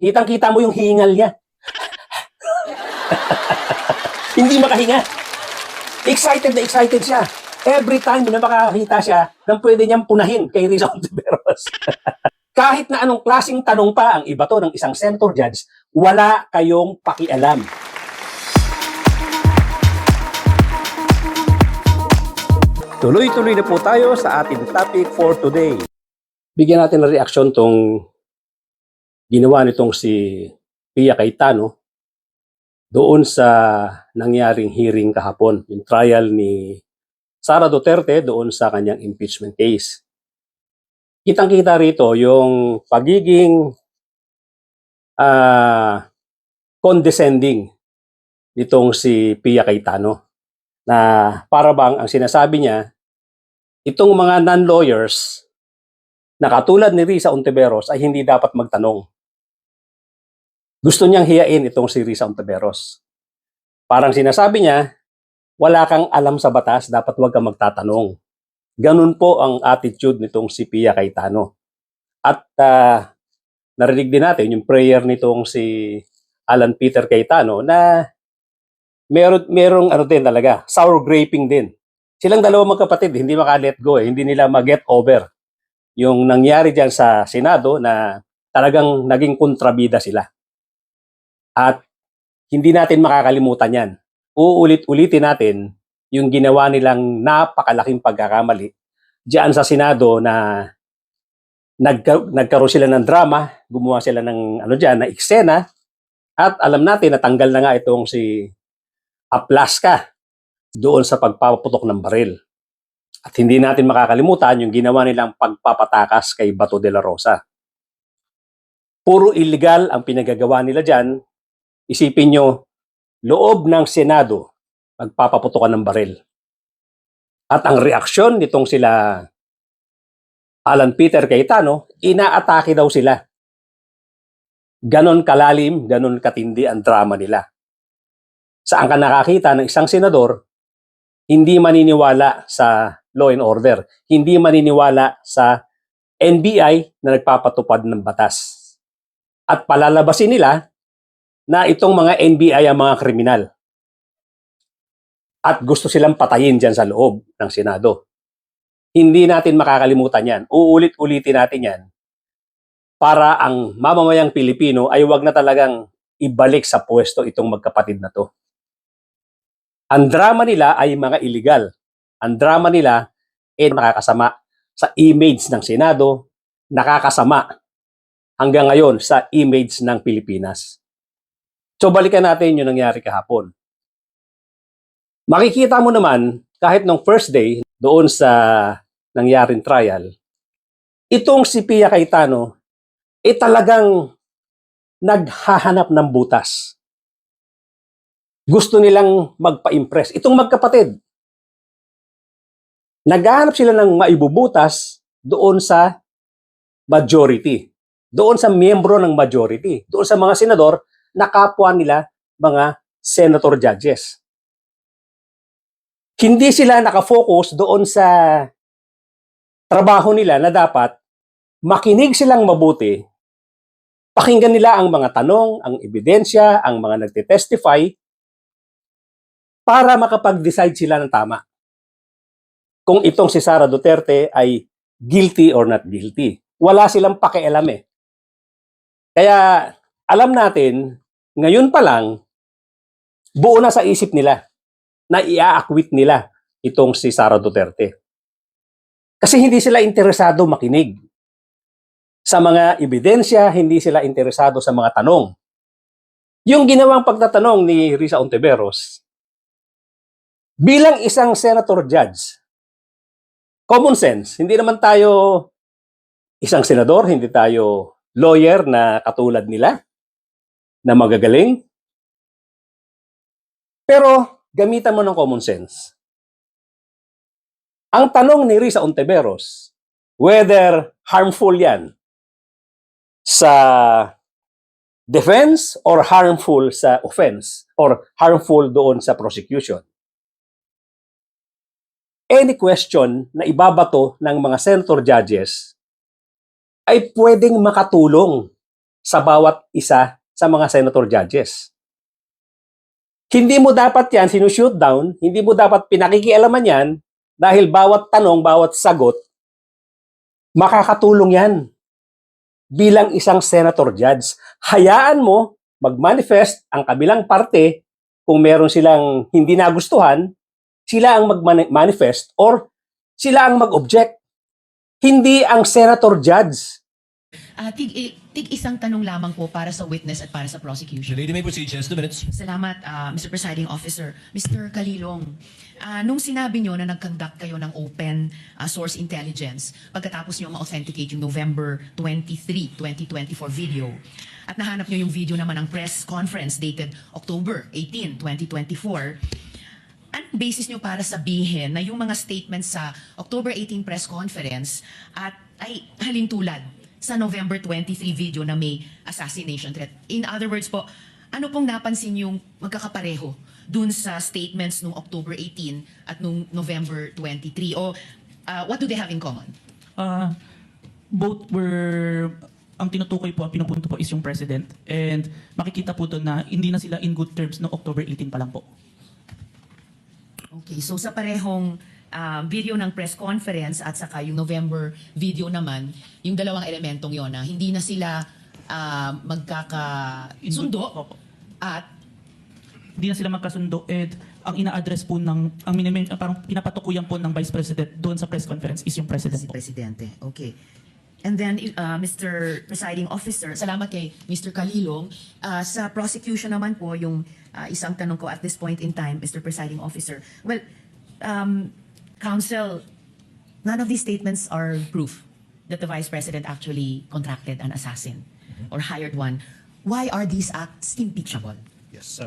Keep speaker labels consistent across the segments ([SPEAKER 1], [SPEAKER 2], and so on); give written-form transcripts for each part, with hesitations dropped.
[SPEAKER 1] Kitang-kita mo yung hingal niya. Hindi makahinga. Excited na excited siya. Every time na makakita siya nang pwede niyang punahin kay Risa Ontiveros. Kahit na anong klaseng tanong pa ang iba to ng isang senator judge, wala kayong pakialam. Tuloy-tuloy na po tayo sa ating topic for today. Bigyan natin ng reaksyon tong ginawa nitong si Pia Cayetano doon sa nangyaring hearing kahapon, yung trial ni Sara Duterte doon sa kanyang impeachment case. Kitang-kita rito yung pagiging condescending nitong si Pia Cayetano, na para bang ang sinasabi niya, itong mga non-lawyers na katulad ni Risa Ontiveros ay hindi dapat magtanong. Gusto niyang hiyain itong si Risa Ontiveros. Parang sinasabi niya, wala kang alam sa batas, dapat huwag kang magtatanong. Ganun po ang attitude nitong si Pia Cayetano. At narinig din natin yung prayer nitong si Alan Peter Cayetano na merong ano din talaga, sour graping din. Silang dalawang magkapatid, hindi maka-let go hindi nila ma-get over yung nangyari diyan sa Senado na talagang naging kontrabida sila. At hindi natin makakalimutan yan. Uulit-ulitin natin yung ginawa nilang napakalaking pagkakamali diyan sa Senado na nagkaroon sila ng drama, gumawa sila ng na eksena, at alam natin natanggal na nga itong si Aplaska doon sa pagpapaputok ng baril. At hindi natin makakalimutan yung ginawa nilang pagpapatakas kay Bato de la Rosa. Puro illegal ang pinagagawa nila dyan. Isipin nyo, loob ng Senado, magpapaputokan ng baril. At ang reaksyon nitong sila Alan Peter Cayetano, inaatake daw sila. Ganon kalalim, ganon katindi ang drama nila. Saan ka nakakita ng isang senador hindi maniniwala sa law and order, hindi maniniwala sa NBI na nagpapatupad ng batas. At palalabasin nila na itong mga NBI ang mga kriminal. At gusto silang patayin dyan sa loob ng Senado. Hindi natin makakalimutan yan. Uulit-ulitin natin yan para ang mamamayang Pilipino ay wag na talagang ibalik sa pwesto itong magkapatid na to. Ang drama nila ay mga illegal. Ang drama nila ay nakakasama sa image ng Senado, nakakasama hanggang ngayon sa image ng Pilipinas. So balikan natin yung nangyari kahapon. Makikita mo naman, kahit nung first day, doon sa nangyaring trial, itong si Pia Cayetano, talagang naghahanap ng butas. Gusto nilang magpa-impress. Itong magkapatid, naghahanap sila ng maibubutas doon sa majority. Doon sa miyembro ng majority. Doon sa mga senador na kapwa nila mga senator judges. Hindi sila nakafocus doon sa trabaho nila na dapat makinig silang mabuti, pakinggan nila ang mga tanong, ang ebidensya, ang mga nagtitestify para makapag-decide sila ng tama. Kung itong si Sara Duterte ay guilty or not guilty. Wala silang pakialam Kaya alam natin, ngayon pa lang, buo na sa isip nila na i-acquit nila itong si Sara Duterte. Kasi hindi sila interesado makinig sa mga ebidensya, hindi sila interesado sa mga tanong. Yung ginawang pagtatanong ni Risa Ontiveros, bilang isang senator judge, common sense, hindi naman tayo isang senador, hindi tayo lawyer na katulad nila, na magagaling. Pero gamitan mo ng common sense. Ang tanong ni Risa Ontiveros, whether harmful yan sa defense or harmful sa offense or harmful doon sa prosecution. Any question na ibabato ng mga senator judges ay pwedeng makatulong sa bawat isa sa mga senator judges. Hindi mo dapat yan sinushoot down, hindi mo dapat pinakikialaman yan dahil bawat tanong, bawat sagot, makakatulong yan bilang isang senator judge. Hayaan mo mag-manifest ang kabilang parte kung meron silang hindi nagustuhan, sila ang mag-manifest or sila ang mag-object. Hindi ang senator judge.
[SPEAKER 2] Tig isang tanong lamang po para sa witness at para sa
[SPEAKER 3] The
[SPEAKER 2] prosecution.
[SPEAKER 3] lady may proceed. She has 2 minutes.
[SPEAKER 2] Salamat, Mr. Presiding Officer. Mr. Kalilong, nung sinabi nyo na nag-conduct kayo ng open source intelligence pagkatapos nyo ma-authenticate yung November 23, 2024 video at nahanap nyo yung video naman ng press conference dated October 18, 2024, anong basis nyo para sabihin na yung mga statements sa October 18 press conference ay halintulad sa November 23 video na may assassination threat? In other words po, ano pong napansin yung magkakapareho dun sa statements nung October 18 at nung November 23? O what do they have in common?
[SPEAKER 4] Both were, ang tinutukoy po, ang pinupunto po is yung president. And makikita po doon na hindi na sila in good terms no October 18 pa lang po.
[SPEAKER 2] Okay, so sa parehong video ng press conference at saka yung November video naman, yung dalawang elementong yon na hindi na sila magkakasundo
[SPEAKER 4] Opo.
[SPEAKER 2] at
[SPEAKER 4] Hindi na sila magkasundo and ang ina-address po ng, parang pinapatukuyan po ng Vice President doon sa press conference is yung president
[SPEAKER 2] si
[SPEAKER 4] po.
[SPEAKER 2] Presidente. Okay. And then, Mr. Presiding Officer, salamat kay Mr. Kalilong. Sa prosecution naman po, yung isang tanong ko at this point in time, Mr. Presiding Officer. Well, Counsel, none of these statements are proof that the Vice President actually contracted an assassin or hired one. Why are these acts impeachable?
[SPEAKER 5] Yes,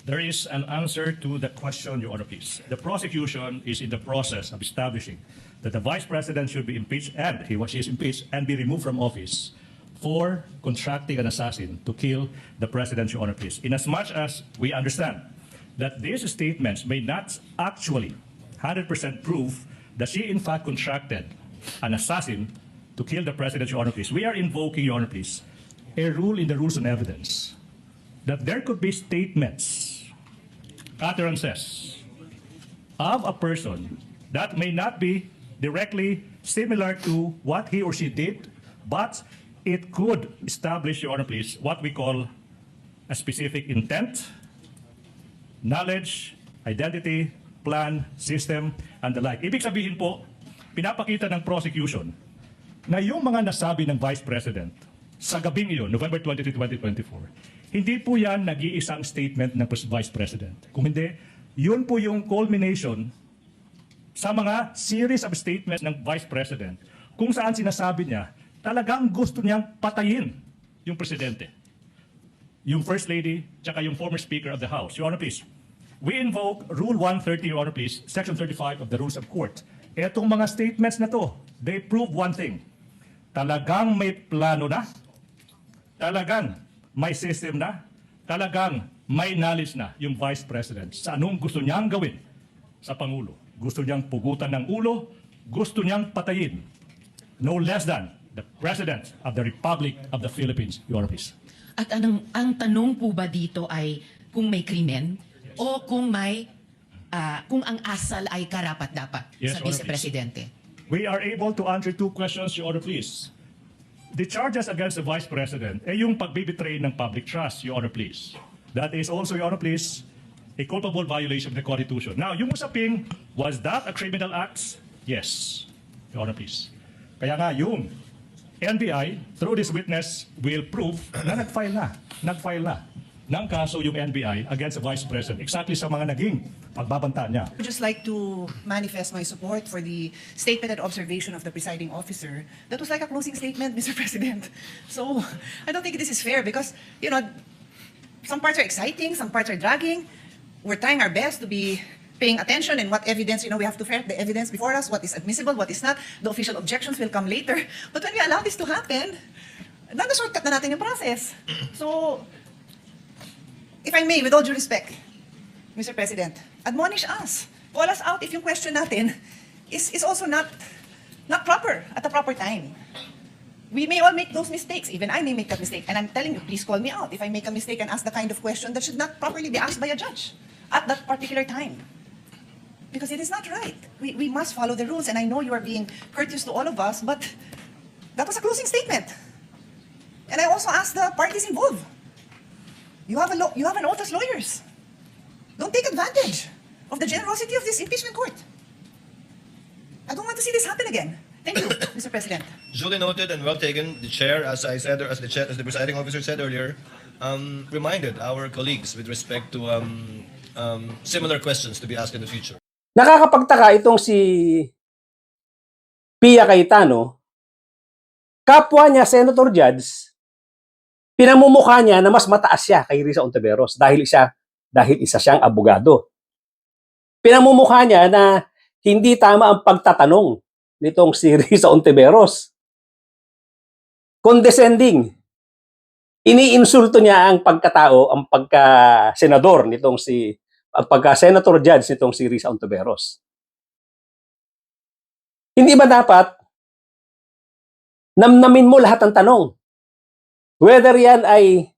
[SPEAKER 5] there is an answer to the question, Your Honor, please. The prosecution is in the process of establishing that the Vice President should be impeached and she is impeached and be removed from office for contracting an assassin to kill the President, Your Honor, please. Inasmuch as we understand that these statements may not actually 100% prove that she in fact contracted an assassin to kill the President, Your Honor, please. We are invoking, Your Honor, please, a rule in the rules of evidence that there could be statements, utterances of a person that may not be directly similar to what he or she did, but it could establish, Your Honor, please, what we call a specific intent, knowledge, identity, plan, system, and the like. Ibig sabihin po, pinapakita ng prosecution na yung mga nasabi ng Vice President sa gabing iyon, November 23, 2024, hindi po yan nag-iisang statement ng Vice President. Kung hindi, yun po yung culmination sa mga series of statements ng Vice President kung saan sinasabi niya talagang gusto niyang patayin yung Presidente, yung First Lady, tsaka yung former Speaker of the House. Your Honor, please. We invoke Rule 130, Your Honor, please, Section 35 of the Rules of Court. Etong mga statements na to, they prove one thing. Talagang may plano na, talagang may system na, talagang may knowledge na yung Vice President sa anong gusto niyang gawin sa Pangulo. Gusto niyang pugutan ng ulo, gusto niyang patayin. No less than the President of the Republic of the Philippines, Your Honor, please.
[SPEAKER 2] At ang tanong po ba dito ay kung may krimen o kung may kung ang asal ay karapat-dapat
[SPEAKER 5] Yes,
[SPEAKER 2] sa
[SPEAKER 5] Your Honor,
[SPEAKER 2] Vice Presidente?
[SPEAKER 5] We are able to answer two questions, Your Honor, please. The charges against the Vice President ay yung pagbibitray ng public trust, Your Honor, please. That is also, Your Honor, please, a culpable violation of the Constitution. Now, yung usaping, was that a criminal act? Yes, Your Honor, please. Kaya nga, yung NBI, through this witness, will prove na nag-file na ng kaso yung NBI against the Vice President exactly sa mga naging pagbabanta niya.
[SPEAKER 6] I would just like to manifest my support for the statement and observation of the presiding officer. That was like a closing statement, Mr. President. So I don't think this is fair because, you know, some parts are exciting, some parts are dragging. We're trying our best to be paying attention and what evidence, you know, we have to ferret the evidence before us, what is admissible, what is not. The official objections will come later. But when we allow this to happen, nag-shortcut na natin yung process. So, if I may, with all due respect, Mr. President, admonish us. Call us out if yung question natin is also not proper at the proper time. We may all make those mistakes. Even I may make that mistake. And I'm telling you, please call me out if I make a mistake and ask the kind of question that should not properly be asked by a judge at that particular time. Because it is not right. We must follow the rules. And I know you are being courteous to all of us, but that was a closing statement. And I also asked the parties involved. You have an oath as lawyers. Don't take advantage of the generosity of this impeachment court. I don't want to see this happen again. Thank you, Mr. President.
[SPEAKER 3] Duly noted and well taken. The chair, as I said, or as the presiding officer said earlier, reminded our colleagues with respect to similar questions to be asked in the future.
[SPEAKER 1] Nakakapagtaka itong si Pia Cayetano, kapwa niya Senator Judge, pinamumukha niya na mas mataas siya kay Risa Ontiveros dahil isa siyang abogado. Pinamumukha niya na hindi tama ang pagtatanong nitong si Risa Ontiveros. Condescending. Iniinsulto niya ang pagkatao, ang pagka-senador nitong ang pagka-senator judge nitong si Risa Ontiveros. Hindi ba dapat namnamin mo lahat ng tanong? Whether yan ay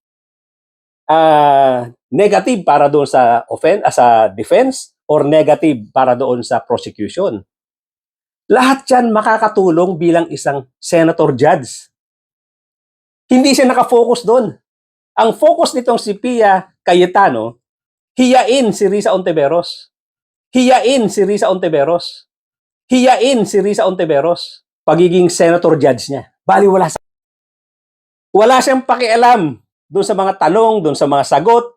[SPEAKER 1] negative para doon sa sa defense or negative para doon sa prosecution. Lahat yan makakatulong bilang isang senator judge. Hindi siya nakafocus doon. Ang focus nitong si Pia Cayetano, hiyain si Risa Ontiveros. Hiyain si Risa Ontiveros. Hiyain si Risa Ontiveros. Pagiging senator judge niya. Wala siyang pakialam doon sa mga tanong, doon sa mga sagot.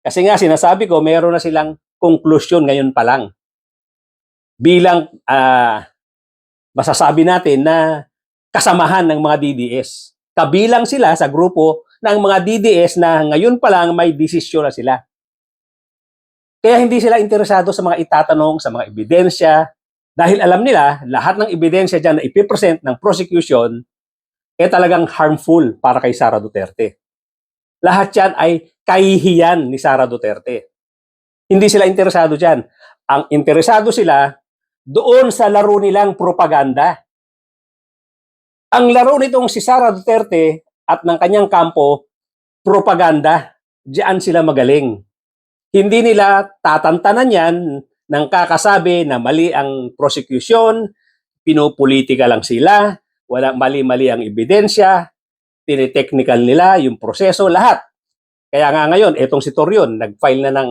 [SPEAKER 1] Kasi nga sinasabi ko, meron na silang konklusyon ngayon pa lang. Bilang masasabi natin na kasamahan ng mga DDS. Kabilang sila sa grupo ng mga DDS na ngayon pa lang may desisyon na sila. Kaya hindi sila interesado sa mga itatanong, sa mga ebidensya, dahil alam nila lahat ng ebidensya dyan na ipipresent ng prosecution talagang harmful para kay Sara Duterte. Lahat yan ay kahihiyan ni Sara Duterte. Hindi sila interesado dyan. Ang interesado sila doon sa laro nilang propaganda. Ang laro nitong si Sara Duterte at ng kanyang kampo, propaganda. Diyan sila magaling. Hindi nila tatantanan yan ng kakasabi na mali ang prosecution, pinopolitika lang sila, walang mali-mali ang ebidensya, tinitechnical nila yung proseso, lahat. Kaya nga ngayon, etong si Torion, nag-file na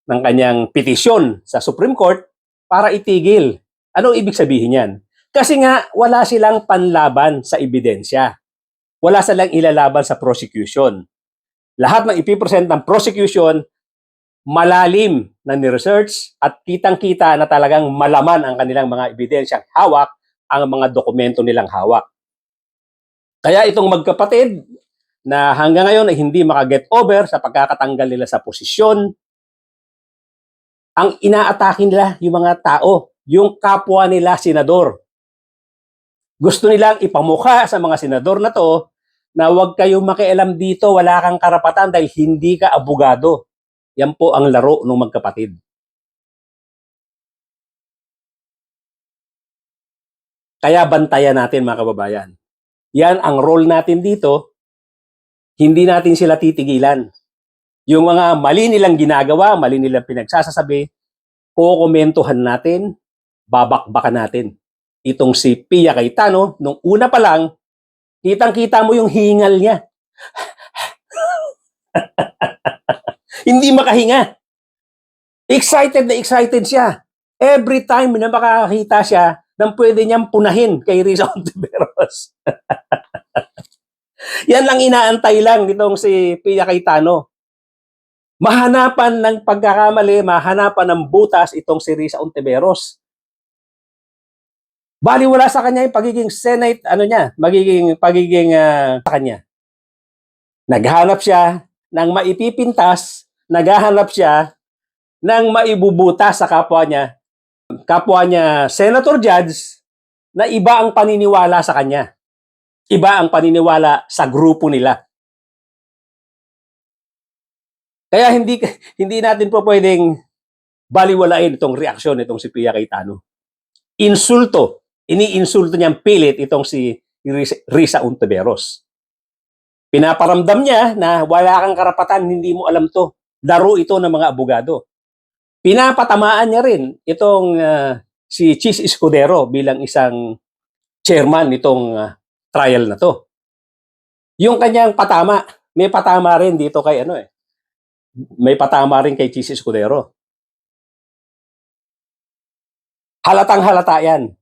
[SPEAKER 1] ng kanyang petisyon sa Supreme Court para itigil. Anong ibig sabihin yan? Kasi nga, wala silang panlaban sa ebidensya. Wala silang ilalaban sa prosecution. Lahat ng ipipresent ng prosecution, malalim na ni-research at kitang-kita na talagang malaman ang kanilang mga ebidensyang hawak, ang mga dokumento nilang hawak. Kaya itong magkapatid na hanggang ngayon ay hindi makaget over sa pagkakatanggal nila sa posisyon, ang inaatake nila yung mga tao, yung kapwa nila senador. Gusto nilang ipamukha sa mga senador na to na huwag kayong makialam dito, wala kang karapatan dahil hindi ka abogado. Yan po ang laro ng magkapatid. Kaya bantayan natin mga kababayan. Yan ang role natin dito. Hindi natin sila titigilan. Yung mga mali nilang ginagawa, mali nilang pinagsasasabi, kukomentuhan natin, babakbakan natin. Itong si Pia Cayetano, nung una pa lang, kitang-kita mo yung hingal niya. Hindi makahinga. Excited na excited siya. Every time na makakita siya nang pwede niyang punahin kay Risa Ontiveros. Yan lang inaantay lang nitong si Pia Cayetano. Mahanapan ng pagkakamali, mahanapan ng butas itong si Risa Ontiveros. Baliwala sa kanya yung pagiging Senate, sa kanya. Naghanap siya ng maipipintas, naghahanap siya ng maibubutas sa kapwa niya senator judge na iba ang paniniwala sa kanya. Iba ang paniniwala sa grupo nila. Kaya hindi natin po pwedeng baliwalain itong reaksyon nitong si Pia Cayetano. Iniinsulto niyang pilit itong si Risa Ontiveros. Pinaparamdam niya na wala kang karapatan, hindi mo alam to. Laro ito ng mga abogado. Pinapatamaan niya rin itong si Chis Escudero bilang isang chairman nitong trial na to. Yung kanyang patama, may patama rin dito kay may patama rin kay Chis Escudero. Halatang halata yan.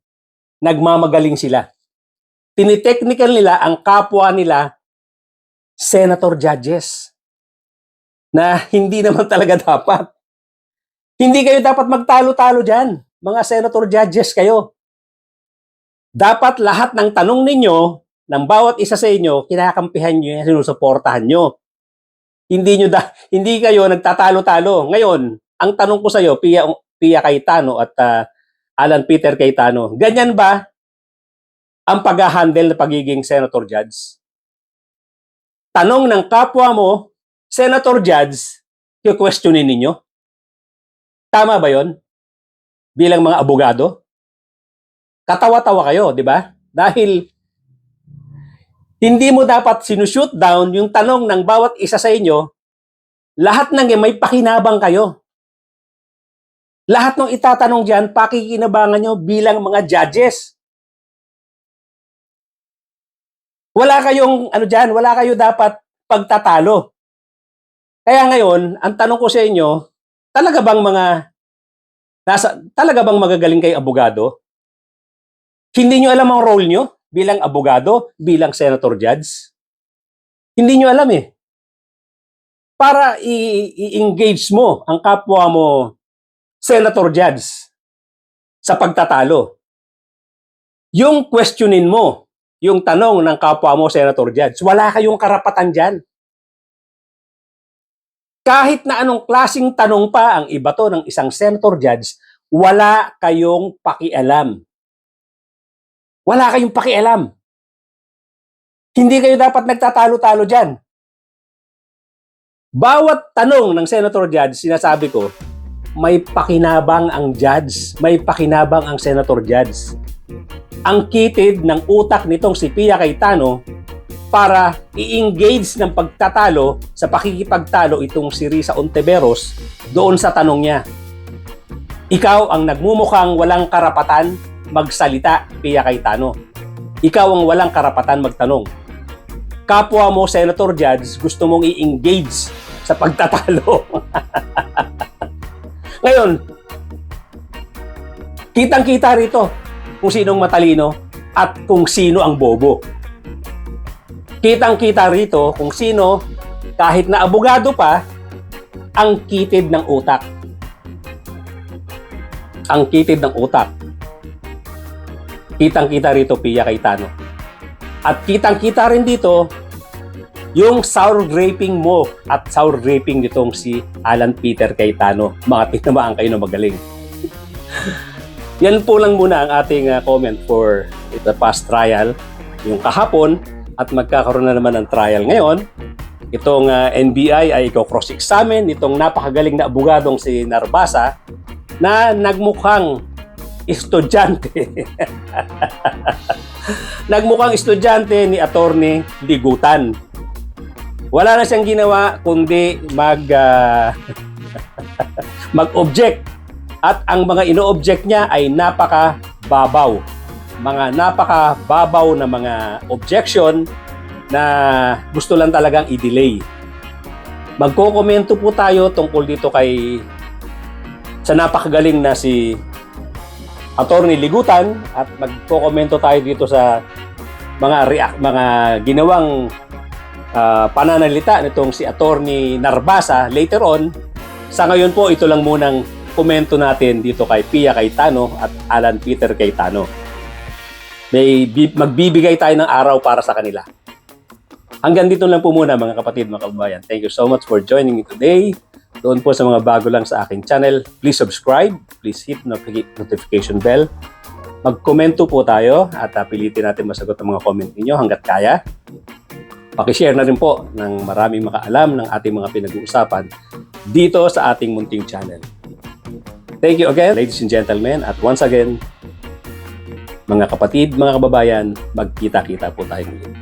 [SPEAKER 1] Nagmamagaling sila. Tinitechnical nila ang kapwa nila senator judges na hindi naman talaga dapat. Hindi kayo dapat magtalo-talo dyan. Mga senator judges kayo. Dapat lahat ng tanong ninyo, ng bawat isa sa inyo, kinakampihan nyo yan, sinusuportahan nyo. Hindi kayo nagtatalo-talo. Ngayon, ang tanong ko sa iyo, Pia Cayetano at Alan Peter Cayetano, ganyan ba ang pag-handle na pagiging senator judge? Tanong ng kapwa mo, senator judge, i-questionin ninyo? Tama ba yon? Bilang mga abogado? Katawa-tawa kayo, di ba? Dahil hindi mo dapat sinushoot down yung tanong ng bawat isa sa inyo, lahat ng may pakinabang kayo. Lahat ng itatanong dyan, pakikinabangan nyo bilang mga judges. Wala kayong, wala kayo dapat pagtatalo. Kaya ngayon, ang tanong ko sa inyo, talaga bang magagaling kayo abogado? Hindi nyo alam ang role nyo bilang abogado, bilang senator judge? Hindi nyo alam eh. Para i-engage mo ang kapwa mo senator judge sa pagtatalo. Yung questionin mo, yung tanong ng kapwa mo senator judge, wala kayong karapatan dyan. Kahit na anong klaseng tanong pa ang iba to ng isang senator judge, wala kayong pakialam. Wala kayong pakialam. Hindi kayo dapat nagtatalo-talo dyan. Bawat tanong ng senator judge, sinasabi ko, may pakinabang ang judge, may pakinabang ang senator judge. Ang kitid ng utak nitong si Pia Cayetano para i-engage ng pagtatalo sa pakikipagtalo itong si Risa Ontiveros doon sa tanong niya. Ikaw ang nagmumukhang walang karapatan magsalita, Pia Cayetano. Ikaw ang walang karapatan magtanong. Kapwa mo, senator judge, gusto mong i-engage sa pagtatalo. Ngayon, kitang-kita rito kung sinong matalino at kung sino ang bobo. Kitang-kita rito kung sino, kahit na abogado pa, ang kitid ng utak. Ang kitid ng utak. Kitang-kita rito, Pia Cayetano. At kitang-kita rin dito yung sour graping mo at sour graping nitong si Alan Peter Cayetano. Mga tinamaan kayo na magaling. Yan po lang muna ang ating comment for the past trial. Yung kahapon at magkakaroon na naman ng trial ngayon. Itong NBI ay i-cross-examine itong napakagaling na abogadong si Narbasa na nagmukhang estudyante. Nagmukhang estudyante ni Attorney Ligutan. Wala na siyang ginawa kundi mag-object. At ang mga ino-object niya ay napaka-babaw. Mga napaka-babaw na mga objection na gusto lang talagang i-delay. Magkokomento po tayo tungkol dito sa napakagaling na si Attorney Ligutan at magkokomento tayo dito sa mga ginawang pananalita nitong si Attorney Narbasa later on. Sa ngayon po, ito lang munang komento natin dito kay Pia Cayetano at Alan Peter Cayetano. Magbibigay tayo ng araw para sa kanila. Hanggang dito lang po muna mga kapatid, mga kababayan. Thank you so much for joining me today. Doon po sa mga bago lang sa aking channel, please subscribe, please hit notification bell. Magkomento po tayo at pilitin natin masagot ang mga comment ninyo hanggat kaya. Pakishare na rin po ng maraming makaalam ng ating mga pinag-uusapan dito sa ating munting channel. Thank you again, ladies and gentlemen, at once again, Mga kapatid, mga kababayan, magkita-kita po tayo ngayon.